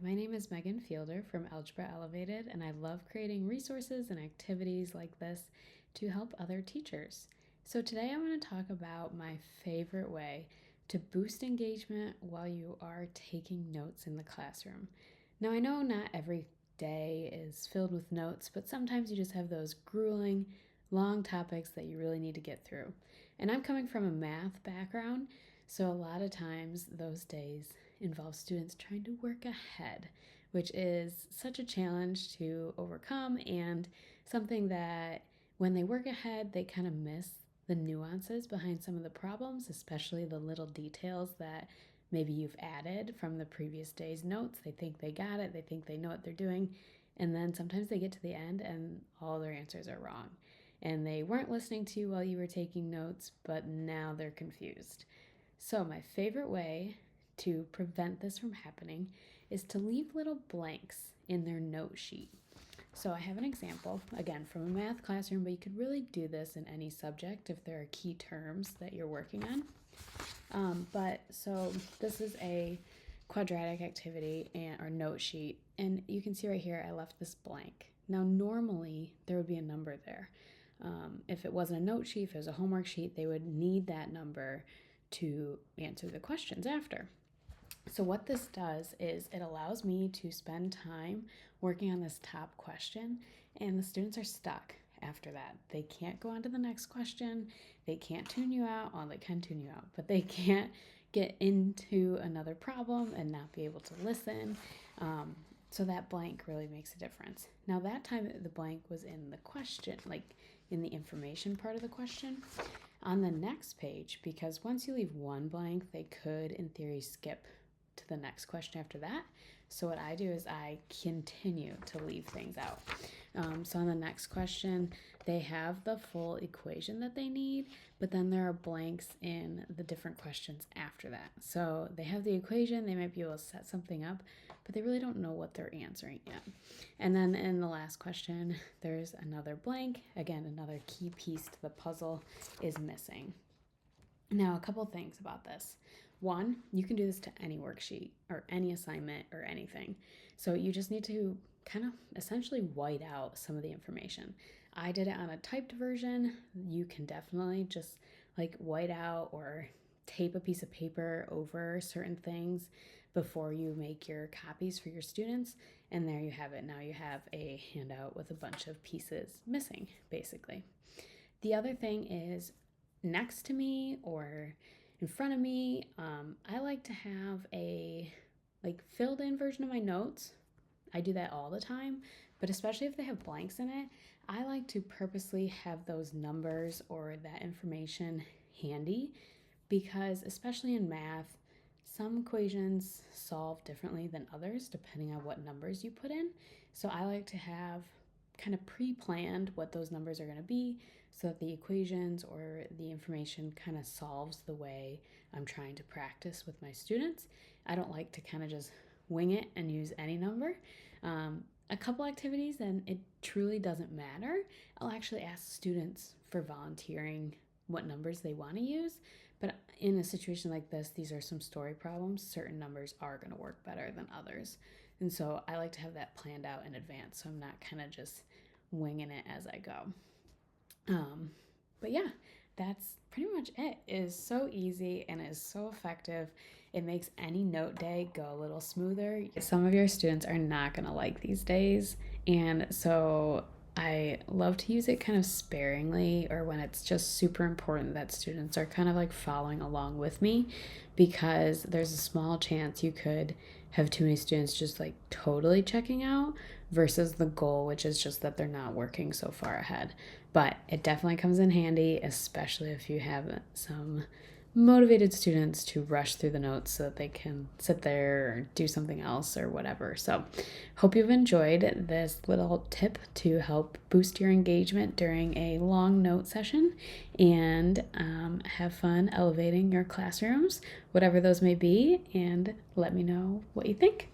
my name is Megan Fielder from Algebra Elevated, and I love creating resources and activities like this to help other teachers. So today I want to talk about my favorite way to boost engagement while you are taking notes in the classroom. Now, I know not every day is filled with notes, but sometimes you just have those grueling, long topics that you really need to get through. And I'm coming from a math background, so a lot of times those days involve students trying to work ahead, which is such a challenge to overcome and something that when they work ahead, they kind of miss the nuances behind some of the problems, especially the little details that maybe you've added from the previous day's notes. They think they got it, they think they know what they're doing, and then sometimes they get to the end and all their answers are wrong. And they weren't listening to you while you were taking notes, but now they're confused. So my favorite way to prevent this from happening is to leave little blanks in their note sheet. So I have an example, again, from a math classroom, but you could really do this in any subject if there are key terms that you're working on. So this is a quadratic activity or note sheet, and you can see right here I left this blank. Now normally there would be a number there. If it wasn't a note sheet, if it was a homework sheet, they would need that number to answer the questions after. So what this does is it allows me to spend time working on this top question, and the students are stuck after that. They can't go on to the next question. They can't tune you out. Well, they can tune you out, but they can't get into another problem and not be able to listen. So that blank really makes a difference. Now that time the blank was in the question, like in the information part of the question. On the next page, because once you leave one blank, they could, in theory, skip to the next question after that. So what I do is I continue to leave things out. So on the next question, they have the full equation that they need, but then there are blanks in the different questions after that. So they have the equation, they might be able to set something up, but they really don't know what they're answering yet. And then in the last question, there's another blank. Again, another key piece to the puzzle is missing. Now, a couple things about this. One, you can do this to any worksheet or any assignment or anything. So you just need to kind of essentially white out some of the information. I did it on a typed version. You can definitely just like white out or tape a piece of paper over certain things before you make your copies for your students. And there you have it. Now you have a handout with a bunch of pieces missing, basically. The other thing is next to me or in front of me, I like to have a filled in version of my notes. I do that all the time, but especially if they have blanks in it, I like to purposely have those numbers or that information handy because especially in math, some equations solve differently than others depending on what numbers you put in. So I like to have kind of pre-planned what those numbers are going to be so that the equations or the information kind of solves the way I'm trying to practice with my students. I don't like to kind of just wing it and use any number. A couple activities, and it truly doesn't matter. I'll actually ask students for volunteering what numbers they want to use. But in a situation like this, these are some story problems. Certain numbers are going to work better than others. And so I like to have that planned out in advance so I'm not kind of just winging it as I go. But yeah, that's pretty much it. It is so easy and is so effective. It makes any note day go a little smoother. Some of your students are not going to like these days, and so I love to use it kind of sparingly or when it's just super important that students are kind of like following along with me, because there's a small chance you could have too many students just like totally checking out versus the goal, which is just that they're not working so far ahead. But it definitely comes in handy, especially if you have some motivated students to rush through the notes so that they can sit there or do something else or whatever. So hope you've enjoyed this little tip to help boost your engagement during a long note session, and have fun elevating your classrooms, whatever those may be, and let me know what you think.